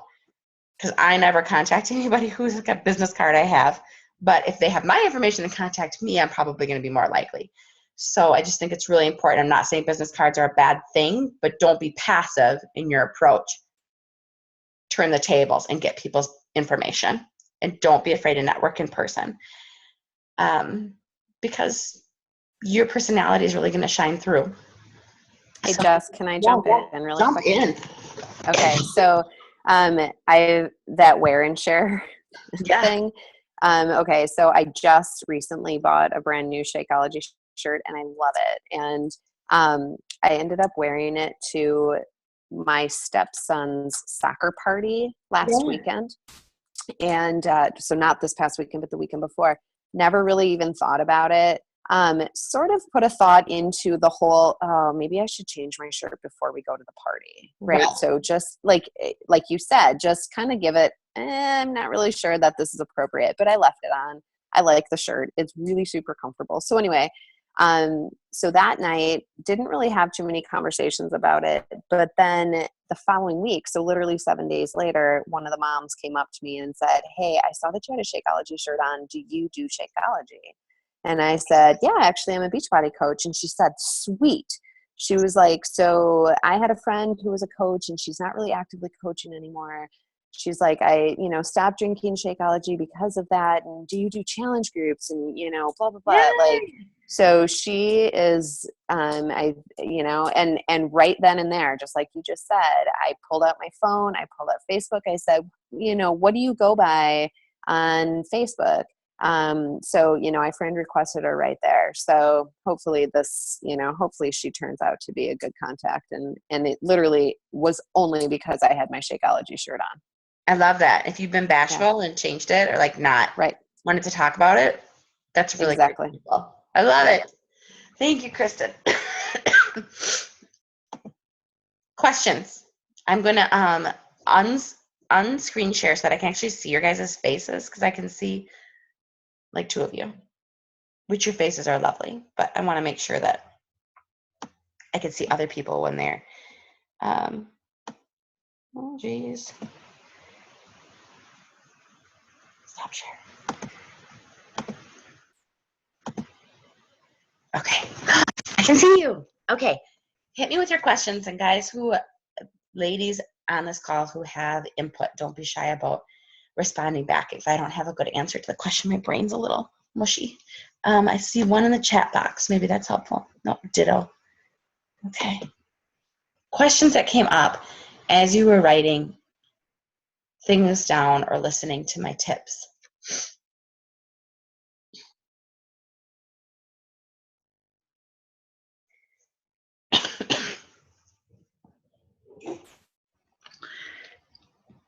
Because I never contact anybody who's like a business card I have. But if they have my information and contact me, I'm probably going to be more likely. So I just think it's really important. I'm not saying business cards are a bad thing, but don't be passive in your approach. Turn the tables and get people's information. And don't be afraid to network in person. Because your personality is really going to shine through. Hey, So, Jess, can I jump in really jump quick? in. Okay, so that wear and share Yeah. thing. Okay, so I just recently bought a brand new Shakeology shirt and I love it. And I ended up wearing it to my stepson's soccer party last weekend. And so not this past weekend, but the weekend before. Never really even thought about it. Sort of put a thought into the whole, oh, maybe I should change my shirt before we go to the party, right? So just like you said, just kind of give it, I'm not really sure that this is appropriate, but I left it on. I like the shirt. It's really super comfortable. So anyway, so that night didn't really have too many conversations about it, but then the following week, so literally 7 days later, one of the moms came up to me and said, hey, I saw that you had a Shakeology shirt on. Do you do Shakeology? And I said, yeah, actually I'm a Beachbody coach. And she said, sweet. She was like, so I had a friend who was a coach and she's not really actively coaching anymore. She's like, I, stopped drinking Shakeology because of that. And do you do challenge groups and, blah, blah, blah. Yay! Like, so she is, and right then and there, just like you just said, I pulled out my phone, I pulled out Facebook. I said, what do you go by on Facebook? So, I friend requested her right there. So hopefully hopefully she turns out to be a good contact. And it literally was only because I had my Shakeology shirt on. I love that. If you've been bashful and changed it or like not wanted to talk about it, that's really exactly. Cool. I love it. Thank you, Kristen. Questions. I'm going to unscreen share so that I can actually see your guys' faces, because I can see like two of you, which your faces are lovely, but I want to make sure that I can see other people when they're, oh geez. Stop share. Okay, I can see you. Okay, hit me with your questions, and guys ladies on this call who have input, don't be shy about responding back. If I don't have a good answer to the question, my brain's a little mushy. I see one in the chat box. Maybe that's helpful. No, ditto. Okay. Questions that came up as you were writing things down or listening to my tips.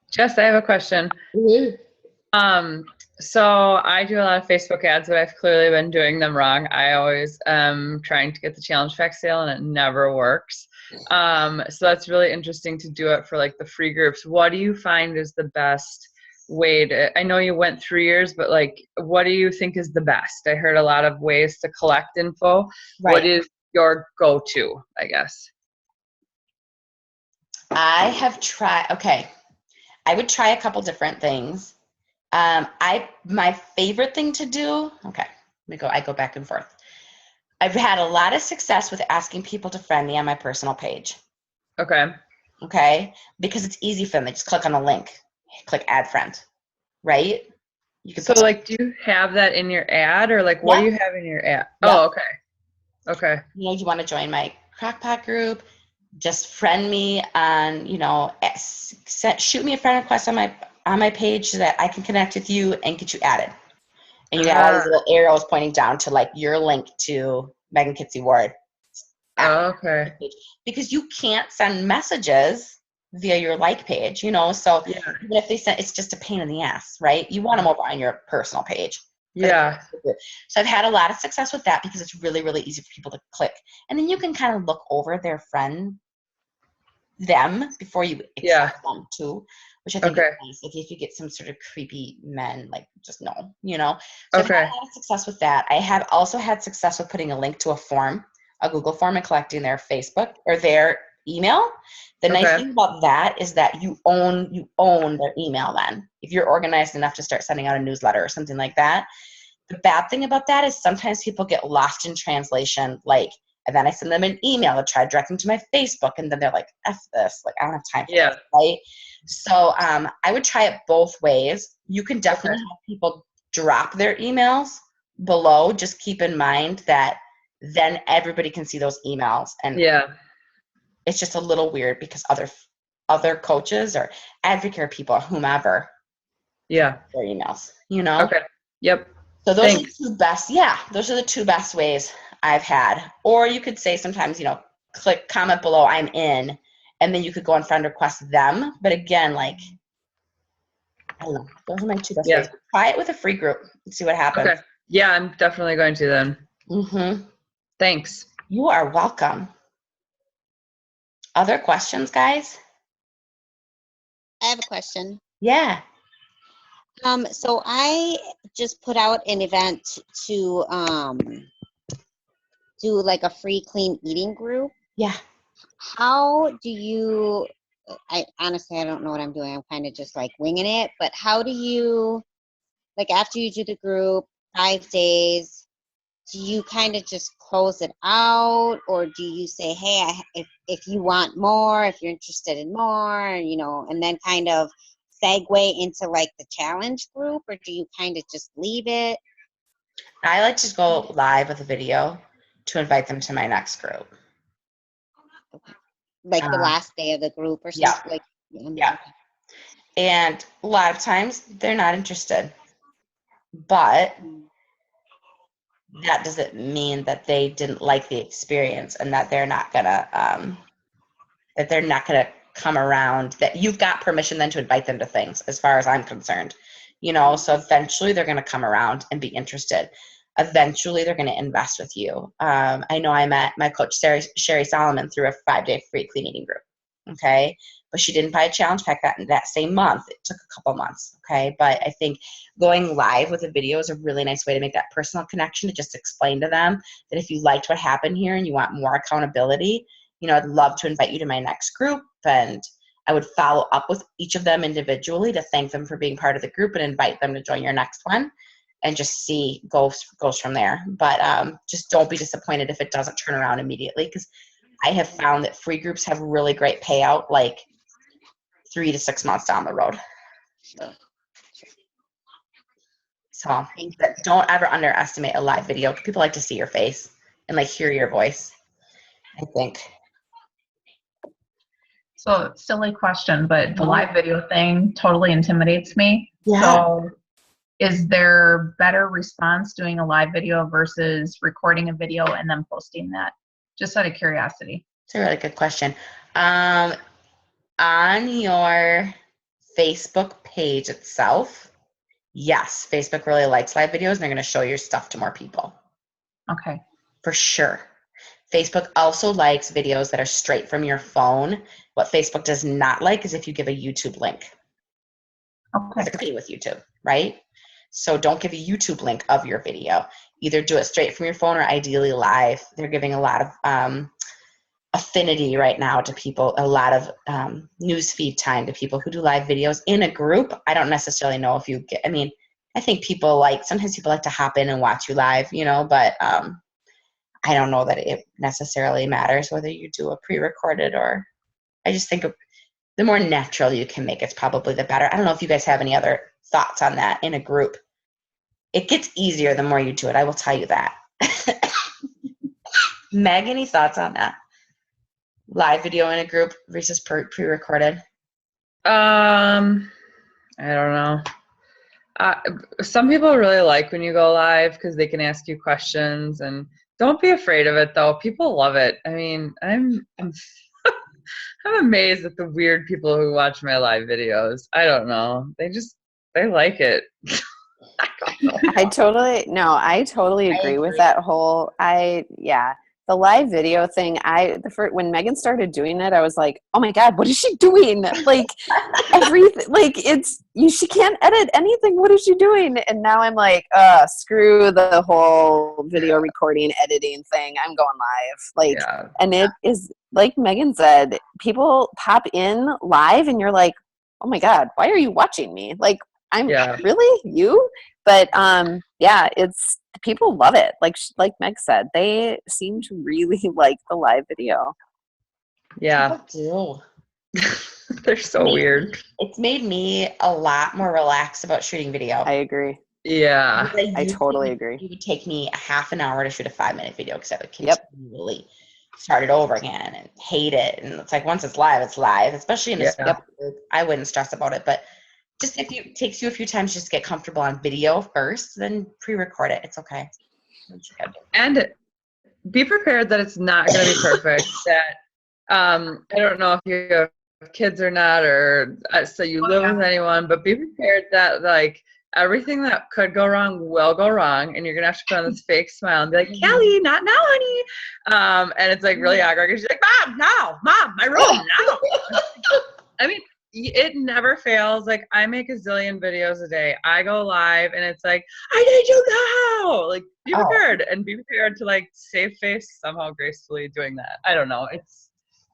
Jess, I have a question. Mm-hmm. So I do a lot of Facebook ads, but I've clearly been doing them wrong. I always am trying to get the challenge pack sale and it never works. So that's really interesting to do it for like the free groups. What do you find is the best way to, I know you went 3 years, but like, what do you think is the best? I heard a lot of ways to collect info. Right. What is your go-to, I guess? I have tried, I would try a couple different things. My favorite thing to do, I go back and forth. I've had a lot of success with asking people to friend me on my personal page. Okay. Because it's easy for them. They just click on the link, click add friend, right? You can do you have that in your ad, or like, what do you have in your ad? Yep. Oh, okay. You want to join my Crock-Pot group, just friend me on, shoot me a friend request on my page so that I can connect with you and get you added. And you got all these little arrows pointing down to like your link to Megan Kitsy Ward. Okay. Because you can't send messages via your like page, so even if they send, it's just a pain in the ass, right? You want them over on your personal page. Yeah. So I've had a lot of success with that because it's really, really easy for people to click. And then you can kind of look over their friend them before you Yeah. accept them too, which I think Okay. is nice. If you get some sort of creepy men, like just no, you know. So I've Okay. had a lot of success with that. I have also had success with putting a link to a form, a Google form, and collecting their Facebook or their email. The nice Okay. thing about that is that you own their email then. If you're organized enough to start sending out a newsletter or something like that. The bad thing about that is sometimes people get lost in translation, like, and then I send them an email to try directing to my Facebook, and then they're like, F this, like, I don't have time for Yeah. this, right? So I would try it both ways. You can definitely have people drop their emails below. Just keep in mind that then everybody can see those emails, and Yeah. it's just a little weird because other coaches or advocate people or whomever Yeah. their emails, you know? Okay. Yep. So those are Thanks. the two best, those are the two best ways I've had. Or you could say sometimes, click comment below, I'm in, and then you could go and friend request them. But again, like, I don't know, those are my two best Yeah. ways. Try it with a free group and see what happens. Okay. Yeah, I'm definitely going to then. Mm-hmm. Thanks. You are welcome. Other questions, guys? I have a question. Yeah. So I just put out an event to do like a free clean eating group. Yeah. How do you, I honestly, I don't know what I'm doing. I'm kind of just like winging it, but how do you, like after you do the group, 5 days, do you kind of just close it out, or do you say, hey, if you want more, if you're interested in more, and then kind of segue into like the challenge group, or do you kind of just leave it? I like to go live with a video to invite them to my next group. Like the last day of the group or yeah. something? Yeah. And a lot of times they're not interested. But that doesn't mean that they didn't like the experience and that they're not gonna come around. That you've got permission then to invite them to things, as far as I'm concerned. So eventually they're gonna come around and be interested. Eventually they're gonna invest with you. I know I met my coach Sherry Solomon through a 5-day free clean eating group. Okay. But she didn't buy a challenge pack that same month. It took a couple months. Okay. But I think going live with a video is a really nice way to make that personal connection, to just explain to them that if you liked what happened here and you want more accountability, I'd love to invite you to my next group. And I would follow up with each of them individually to thank them for being part of the group and invite them to join your next one, and just see goes from there. But just don't be disappointed if it doesn't turn around immediately, because I have found that free groups have really great payout, like 3 to 6 months down the road. So don't ever underestimate a live video. People like to see your face and like hear your voice, I think. So silly question, but the live video thing totally intimidates me. Yeah. So is there better response doing a live video versus recording a video and then posting that? Just out of curiosity. It's a really good question. On your Facebook page itself, yes, Facebook really likes live videos, and they're going to show your stuff to more people. Okay. For sure. Facebook also likes videos that are straight from your phone. What Facebook does not like is if you give a YouTube link. Okay. Specifically with YouTube, right? So don't give a YouTube link of your video. Either do it straight from your phone or ideally live. They're giving a lot of affinity right now to people, a lot of newsfeed time to people who do live videos in a group. I don't necessarily know if you get, I think sometimes people like to hop in and watch you live, but I don't know that it necessarily matters whether you do a pre-recorded or, I just think the more natural you can make it's probably the better. I don't know if you guys have any other thoughts on that in a group. It gets easier the more you do it, I will tell you that. Meg, any thoughts on that? Live video in a group versus pre-recorded? I don't know. Some people really like when you go live because they can ask you questions, and don't be afraid of it though. People love it. I'm I'm amazed at the weird people who watch my live videos. I don't know. They like it. I don't know. I totally agree with that whole, The live video thing, when Megan started doing it, I was like, oh my God, what is she doing? Like everything, like she can't edit anything. What is she doing? And now I'm like, screw the whole video recording, editing thing. I'm going live. Like, Yeah. and it is, like Megan said, people pop in live and you're like, oh my God, why are you watching me? Like, I'm really you? But yeah, it's, people love it. Like Meg said, they seem to really like the live video. Yeah. People do. They're so weird. It's made me a lot more relaxed about shooting video. I agree. Yeah. I totally agree. It would take me a half an hour to shoot a 5-minute video because I would continually start it over again and hate it. And it's like, once it's live, especially in a small group. I wouldn't stress about it, but just if it takes you a few times just to get comfortable on video first, then pre-record it. It's okay. And be prepared that it's not going to be perfect. That I don't know if you have kids or not, or so you live with anyone, but be prepared that like everything that could go wrong will go wrong, and you're gonna have to put on this fake smile and be like, Kelly, not now, honey. And it's like really awkward because she's like, Mom, my room, now. I mean, it never fails. Like, I make a zillion videos a day. I go live and it's like, I need you now. Like, be prepared and be prepared to like save face somehow gracefully doing that. I don't know. It's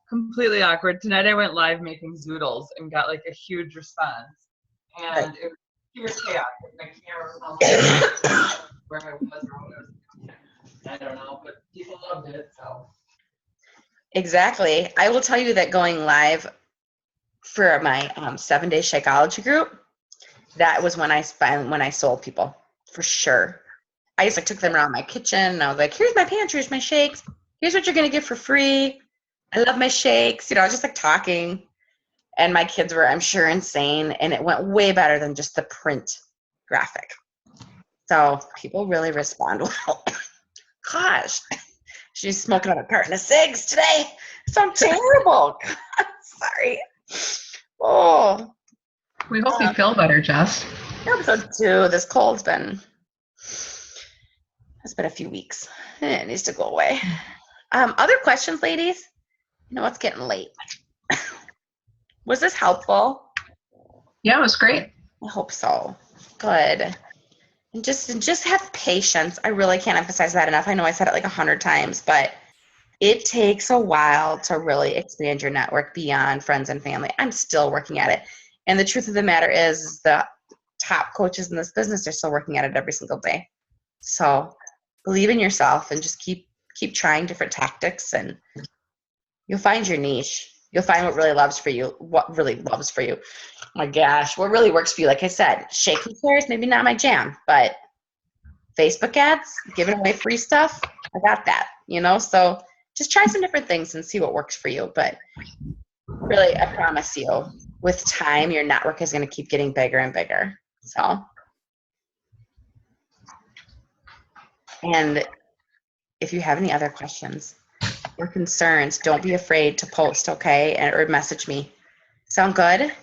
completely awkward. Tonight I went live making zoodles and got like a huge response. And it was pure chaos. My camera was where I was or what I was doing. I don't know, but people loved it, so. Exactly. I will tell you that going live for my 7-day Shakeology group, that was when I sold people, for sure. I just like took them around my kitchen and I was like, here's my pantry, here's my shakes, here's what you're gonna get for free. I love my shakes. I was just like talking, and my kids were, I'm sure, insane, and it went way better than just the print graphic. So people really respond well. Gosh, she's smoking on a carton of cigs today. Sound terrible. God, sorry. Oh. We hope you feel better, Jess. Episode 2. This cold's been. It's been a few weeks. It needs to go away. Other questions, ladies? You know, it's getting late. Was this helpful? Yeah, it was great. I hope so. Good. And just have patience. I really can't emphasize that enough. I know I said it like 100 times, but it takes a while to really expand your network beyond friends and family. I'm still working at it. And the truth of the matter is the top coaches in this business are still working at it every single day. So believe in yourself and just keep trying different tactics, and you'll find your niche. You'll find what really loves for you. What really loves for you. Oh my gosh, what really works for you? Like I said, shake and shares, maybe not my jam, but Facebook ads, giving away free stuff, I got that, so just try some different things and see what works for you. But really, I promise you, with time, your network is going to keep getting bigger and bigger. So, and if you have any other questions or concerns, don't be afraid to post, okay? Or message me. Sound good?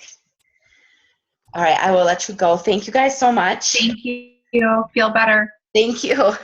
All right, I will let you go. Thank you guys so much. Thank you. Feel better. Thank you.